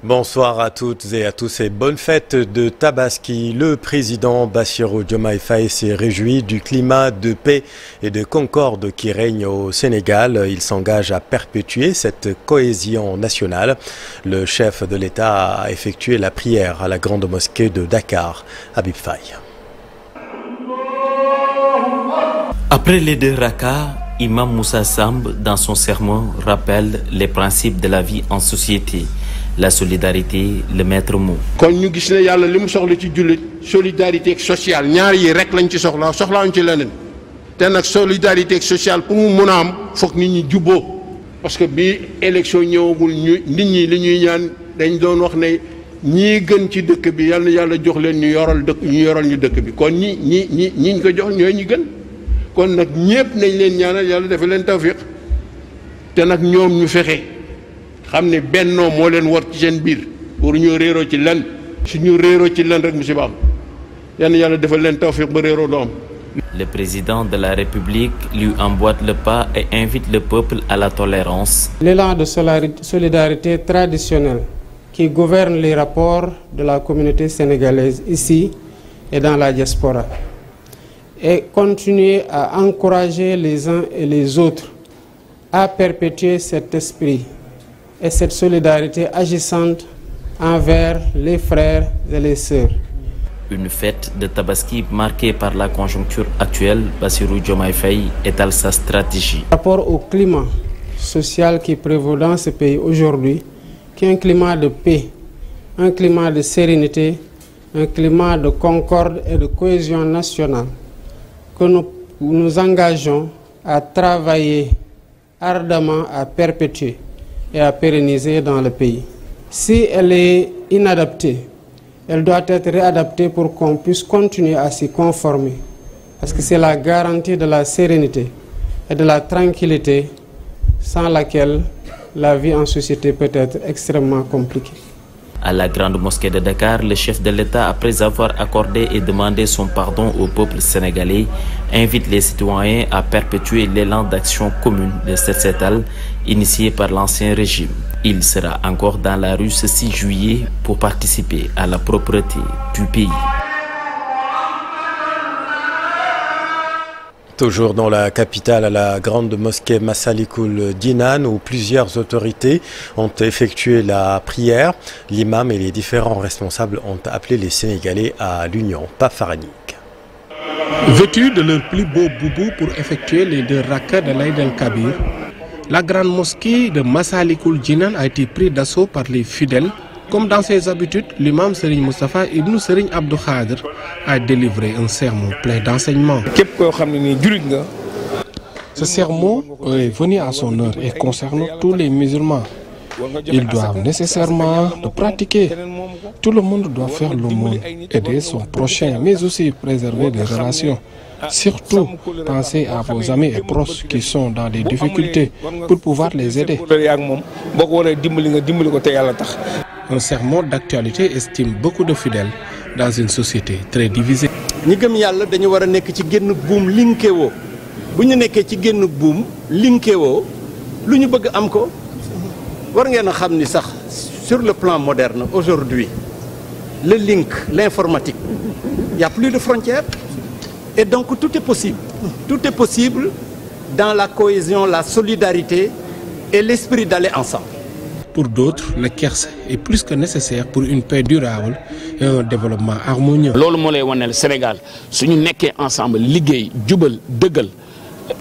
Bonsoir à toutes et à tous et bonne fête de Tabaski. Le président Bassirou Diomaye Faye s'est réjoui du climat de paix et de concorde qui règne au Sénégal. Il s'engage à perpétuer cette cohésion nationale. Le chef de l'État a effectué la prière à la grande mosquée de Dakar. Habib Faye. Après les deux rakas, Imam Moussa Samb, dans son sermon, rappelle les principes de la vie en société. La solidarité, le maître mot. Kon ñu gis ne yàlla li mu soxla ci jullit solidarité ak sociale ñaar yi rek lañ ci soxlawuñ ci leneen te nag solidarité ak sociale pour mu mën a am foog nit ñi jubboo parce que bi élection ñëwagul nit ñi li ñuy ñaan dañ doon wax ne ñii gën ci dëkk bi yàlla jox leen ñu yoral ñu dëkk bi kon ñi ko jox ñooy ñi gën kon nag ñépp nañ leen ñaanal yàlla dafa leen tawfiq te nag ñoom ñu fexe xam ne bennoo moo leen war ci seen biir pour ñu réeroo ci lan suñu réeroo ci lan rek musiba am yàlla defal leen tawfiq ba réeroo doo am. Le président de la République lui emboîte le pas et invite le peuple à la tolérance. L'élan de solidarité traditionnelle qui gouverne les rapports de la communauté sénégalaise ici et dans la diaspora et continuer à encourager les uns et les autres à perpétuer cet esprit et cette solidarité agissante envers les frères et les sœurs. Une fête de Tabaski marquée par la conjoncture actuelle, Bassirou Diomaye Faye étale sa stratégie. Par rapport au climat social qui prévaut dans ce pays aujourd'hui, qui est un climat de paix, un climat de sérénité, un climat de concorde et de cohésion nationale, que nous engageons à travailler ardemment à perpétuer et à pérenniser dans le pays. Si elle est inadaptée, elle doit être réadaptée pour qu'on puisse continuer à s'y conformer. Parce que c'est la garantie de la sérénité et de la tranquillité sans laquelle la vie en société peut être extrêmement compliquée. À la grande mosquée de Dakar, le chef de l'État, après avoir accordé et demandé son pardon au peuple sénégalais, invite les citoyens à perpétuer l'élan d'action commune de Set Setal initié par l'ancien régime. Il sera encore dans la rue ce 6 juillet pour participer à la propreté du pays. Toujours dans la capitale, à la grande mosquée Massalikul Jinan, où plusieurs autorités ont effectué la prière. L'imam et les différents responsables ont appelé les Sénégalais à l'union. Pape Faranik. Vêtus de leur plus beau boubou pour effectuer les deux rakas de l'Aïd el-Kabir, la grande mosquée de Massalikul Jinan a été prise d'assaut par les fidèles. Comme dans ses habitudes, l'imam Serigne Moustapha Ibn Serigne Abdou Khadr a délivré un sermon plein d'enseignements. Ce sermon est venu à son heure et concerne tous les musulmans. Ils doivent nécessairement le pratiquer. Tout le monde doit faire l'aumône, aider son prochain, mais aussi préserver les relations. Surtout, pensez à vos amis et proches qui sont dans des difficultés pour pouvoir les aider. Un sermon d'actualité estime beaucoup de fidèles dans une société très divisée. ñi gëm yàlla dañu war a nekk ci génn buum linkewoo bu ñu nekkee ci génn buum linkewoo lu ñu bëgg am ko war ngeen a xam ni sax sur le plan moderne aujourd'hui le link, l'informatique, il n'y a plus de frontières et donc tout est possible. Tout est possible dans la cohésion, la solidarité et l'esprit d'aller ensemble. Pour d'autres, le KERS est plus que nécessaire pour une paix durable et un développement harmonieux. loolu moo lay wane Sénégal suñu nekkee ensemble liggéey jubal dëggal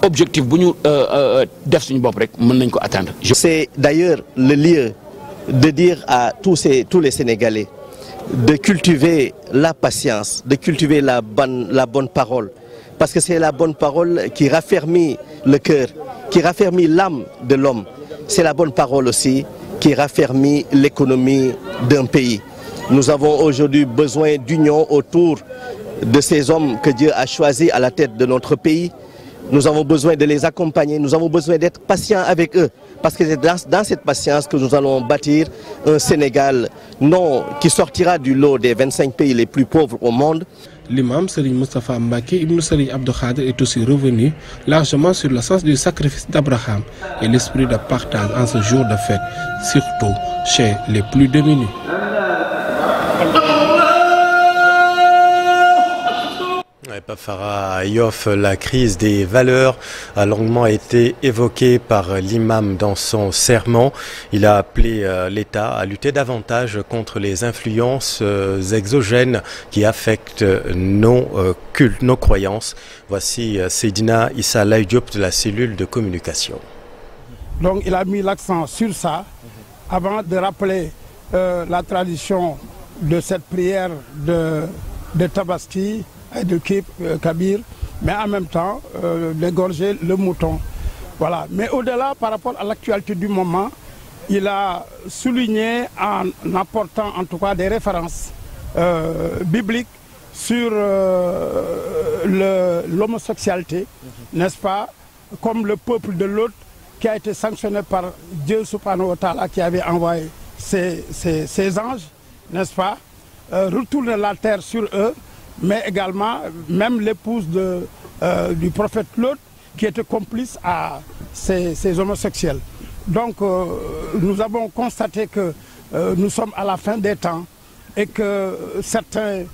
objectif bu ñu def suñu bopp rek mën nañ ko atteindre. C'est d'ailleurs le lieu de dire à tous les Sénégalais de cultiver la patience, de cultiver la bonne parole, parce que c'est la bonne parole qui raffermit le cœur, qui raffermit l'âme de l'homme. C'est la bonne parole aussi qui raffermit l'économie d'un pays. Nous avons aujourd'hui besoin d'union autour de ces hommes que Dieu a choisis à la tête de notre pays. Nous avons besoin de les accompagner, nous avons besoin d'être patients avec eux. Parce que c'est dans cette patience que nous allons bâtir un Sénégal non qui sortira du lot des 25 pays les plus pauvres au monde. L'imam Serigne Moustapha Mbacké Ibn Serigne Abdou Khadir est aussi revenu largement sur le sens du sacrifice d'Abraham et l'esprit de partage en ce jour de fête, surtout chez les plus démunis. Pafara Yoff, la crise des valeurs a longuement été évoquée par l'imam dans son sermon. Il a appelé l'État à lutter davantage contre les influences exogènes qui affectent nos cultes, nos croyances. Voici Seydina Issa Laye Diop de la cellule de communication. Donc il a mis l'accent sur ça avant de rappeler la tradition de cette prière de Tabaski et de Kabir, mais en même temps d'égorger le mouton. Voilà. Mais au-delà, par rapport à l'actualité du moment, il a souligné en apportant en tout cas des références bibliques sur l'homosexualité, n'est-ce pas, comme le peuple de Lot qui a été sanctionné par Dieu subhanahu wa ta'ala qui avait envoyé ses anges, n'est-ce pas, retourner la terre sur eux, mais également même l'épouse du prophète Lot qui était complice à ces homosexuels. Donc nous avons constaté que nous sommes à la fin des temps et que certains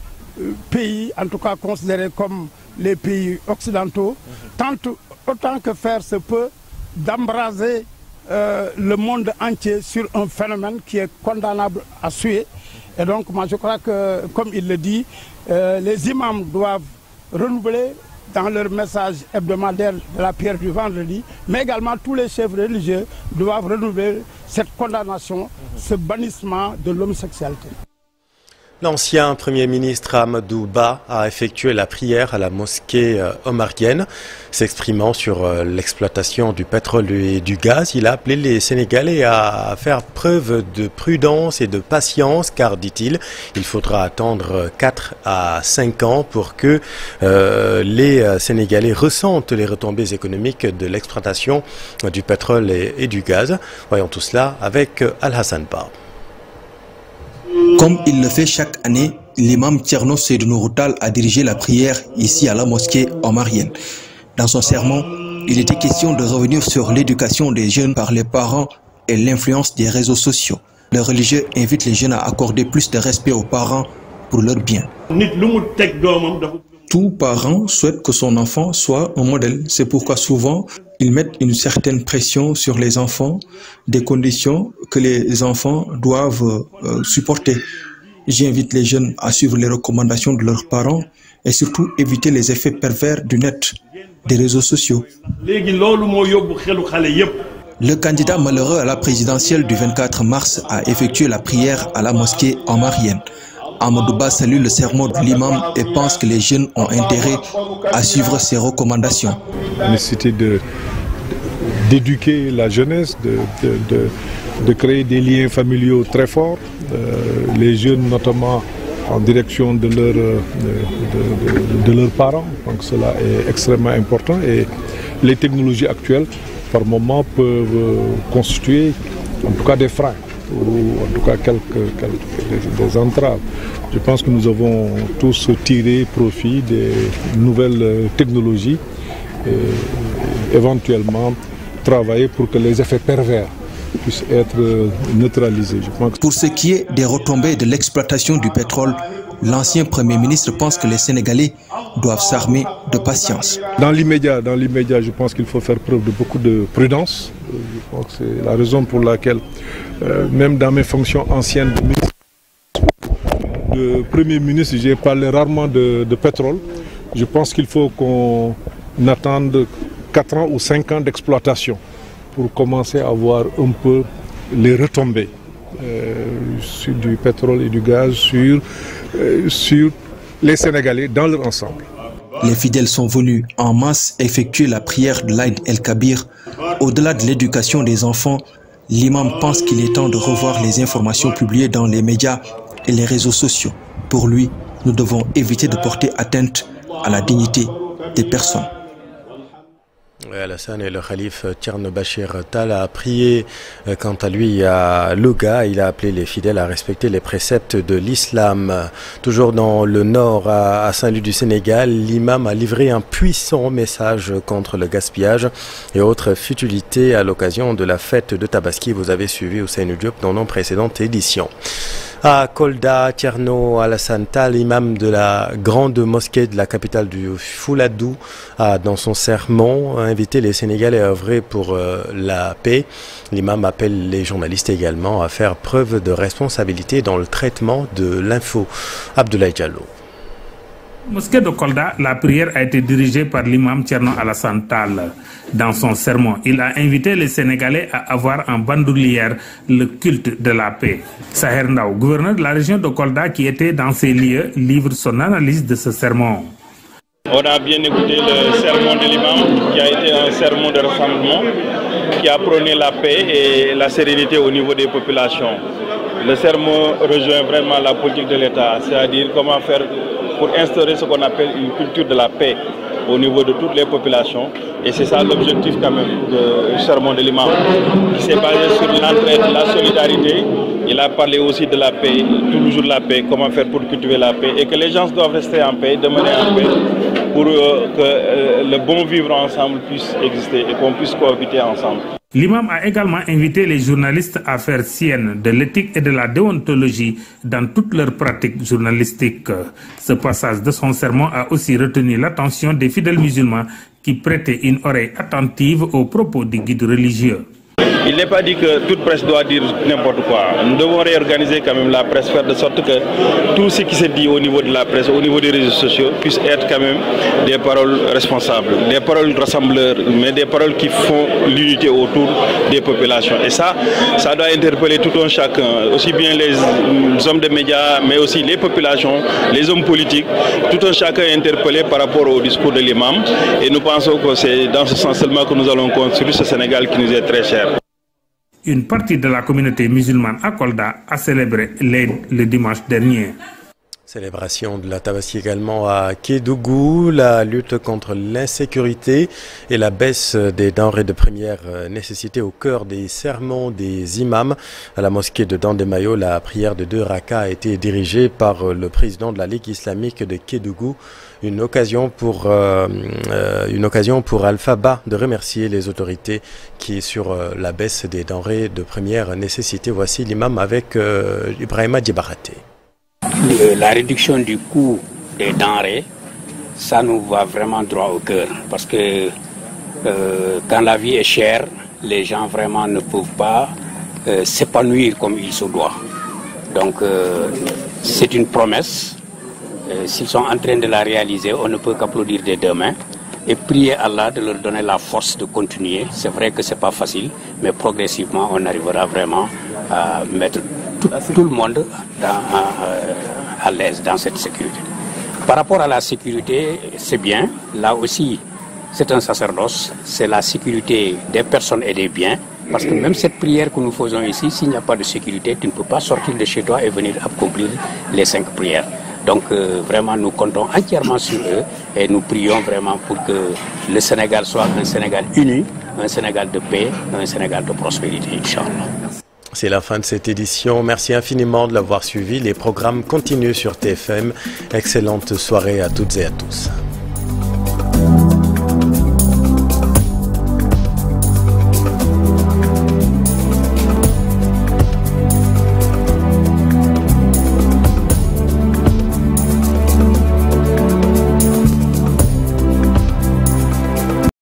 pays, en tout cas considérés comme les pays occidentaux, tentent autant que faire se peut d'embraser le monde entier sur un phénomène qui est condamnable à suer. Et donc moi je crois que, comme il le dit, les imams doivent renouveler dans leur message hebdomadaire de la prière du vendredi, mais également tous les chefs religieux doivent renouveler cette condamnation, ce bannissement de l'homosexualité. L'ancien Premier ministre Amadou Ba a effectué la prière à la mosquée omarienne. S'exprimant sur l'exploitation du pétrole et du gaz, il a appelé les Sénégalais à faire preuve de prudence et de patience car, dit-il, il faudra attendre 4 à 5 ans pour que les Sénégalais ressentent les retombées économiques de l'exploitation du pétrole et du gaz. Voyons tout cela avec Al-Hassan Ba. Comme il le fait chaque année, l'imam Thierno Seydou Nourou Tall a dirigé la prière ici à la mosquée omarienne. Dans son sermon, il était question de revenir sur l'éducation des jeunes par les parents et l'influence des réseaux sociaux. Le religieux invite les jeunes à accorder plus de respect aux parents pour leur bien. Tout parent souhaite que son enfant soit un modèle. C'est pourquoi souvent, ils mettent une certaine pression sur les enfants, des conditions que les enfants doivent supporter. J'invite les jeunes à suivre les recommandations de leurs parents et surtout éviter les effets pervers du net, des réseaux sociaux. Le candidat malheureux à la présidentielle du 24 mars a effectué la prière à la mosquée omarienne. Amadou Ba salue le sermon de l'imam et pense que les jeunes ont intérêt à suivre ses recommandations. La nécessité d'éduquer la jeunesse, de créer des liens familiaux très forts, les jeunes notamment en direction de leurs parents. Donc cela est extrêmement important et les technologies actuelles par moments peuvent constituer en tout cas des freins ou en tout cas des entraves. Je pense que nous avons tous tiré profit des nouvelles technologies et éventuellement travailler pour que les effets pervers puissent être neutralisés. Je pense que... Pour ce qui est des retombées de l'exploitation du pétrole, l'ancien Premier ministre pense que les Sénégalais doivent s'armer de patience. Dans l'immédiat, je pense qu'il faut faire preuve de beaucoup de prudence. Je pense que c'est la raison pour laquelle, même dans mes fonctions anciennes de Premier ministre, j'ai parlé rarement de pétrole. Je pense qu'il faut qu'on attende 4 ans ou 5 ans d'exploitation pour commencer à voir un peu les retombées sur du pétrole et du gaz sur les Sénégalais dans leur ensemble. Les fidèles sont venus en masse effectuer la prière de l'Aïd el-Kabir. Au-delà de l'éducation des enfants, l'imam pense qu'il est temps de revoir les informations publiées dans les médias et les réseaux sociaux. Pour lui, nous devons éviter de porter atteinte à la dignité des personnes. Alassane et le calife Thierno Bachir Tall a prié quant à lui à Louga. Il a appelé les fidèles à respecter les préceptes de l'islam. Toujours dans le nord, à Saint-Louis du Sénégal, l'imam a livré un puissant message contre le gaspillage et autres futilités à l'occasion de la fête de Tabaski. Vous avez suivi Ousseynou Diop dans nos précédentes éditions. À Kolda, Thierno Alassane Tall, imam de la grande mosquée de la capitale du Fouladou, a dans son sermon invité les Sénégalais à œuvrer pour la paix. L'imam appelle les journalistes également à faire preuve de responsabilité dans le traitement de l'info. Abdoulaye Diallo. Mosquée de Kolda, la prière a été dirigée par l'imam Thierno Alassane Tall. Dans son sermon, il a invité les Sénégalais à avoir en bandoulière le culte de la paix. Saher Ndao, gouverneur de la région de Kolda qui était dans ces lieux, livre son analyse de ce sermon. On a bien écouté le sermon de l'imam qui a été un sermon de rassemblement qui a prôné la paix et la sérénité au niveau des populations. Le sermon rejoint vraiment la politique de l'État, c'est-à-dire comment faire pour instaurer ce qu'on appelle une culture de la paix au niveau de toutes les populations. Et c'est ça l'objectif quand même du sermon de l'imam, qui s'est basé sur l'entraide, la solidarité. Il a parlé aussi de la paix, toujours la paix, comment faire pour cultiver la paix, et que les gens doivent rester en paix, demeurer en paix, pour que le bon vivre ensemble puisse exister et qu'on puisse cohabiter ensemble. L'imam a également invité les journalistes à faire sienne de l'éthique et de la déontologie dans toutes leurs pratiques journalistiques. Ce passage de son sermon a aussi retenu l'attention des fidèles musulmans qui prêtaient une oreille attentive aux propos des guides religieux. Il n'est pas dit que toute presse doit dire n'importe quoi. Nous devons réorganiser quand même la presse, faire de sorte que tout ce qui se dit au niveau de la presse, au niveau des réseaux sociaux, puisse être quand même des paroles responsables, des paroles rassembleurs, mais des paroles qui font l'unité autour des populations. Et ça doit interpeller tout un chacun, aussi bien les hommes de médias, mais aussi les populations, les hommes politiques, tout un chacun est interpellé par rapport au discours de l'imam. Et nous pensons que c'est dans ce sens seulement que nous allons construire ce Sénégal qui nous est très cher. Une partie de la communauté musulmane à Kolda a célébré l'Aïd le dimanche dernier. Célébration de la Tabaski également à Kédougou, la lutte contre l'insécurité et la baisse des denrées de première nécessité au cœur des sermons des imams. À la mosquée de Dandemayo, la prière de 2 rakas a été dirigée par le président de la Ligue islamique de Kédougou. Une occasion pour Alpha Ba de remercier les autorités qui sur la baisse des denrées de première nécessité. Voici l'imam avec Ibrahima Djibaraté. La réduction du coût des denrées, ça nous va vraiment droit au cœur. Parce que quand la vie est chère, les gens vraiment ne peuvent pas s'épanouir comme il se doit. Donc c'est une promesse. S'ils sont en train de la réaliser, on ne peut qu'applaudir des deux mains et prier Allah de leur donner la force de continuer. C'est vrai que ce n'est pas facile, mais progressivement, on arrivera vraiment à mettre tout le monde à l'aise dans cette sécurité. Par rapport à la sécurité, c'est bien. Là aussi, c'est un sacerdoce. C'est la sécurité des personnes et des biens. Parce que même cette prière que nous faisons ici, s'il n'y a pas de sécurité, tu ne peux pas sortir de chez toi et venir accomplir les 5 prières. Donc vraiment, nous comptons entièrement sur eux et nous prions vraiment pour que le Sénégal soit un Sénégal uni, un Sénégal de paix, un Sénégal de prospérité, Inch'Allah. C'est la fin de cette édition. Merci infiniment de l'avoir suivi. Les programmes continuent sur TFM. Excellente soirée à toutes et à tous.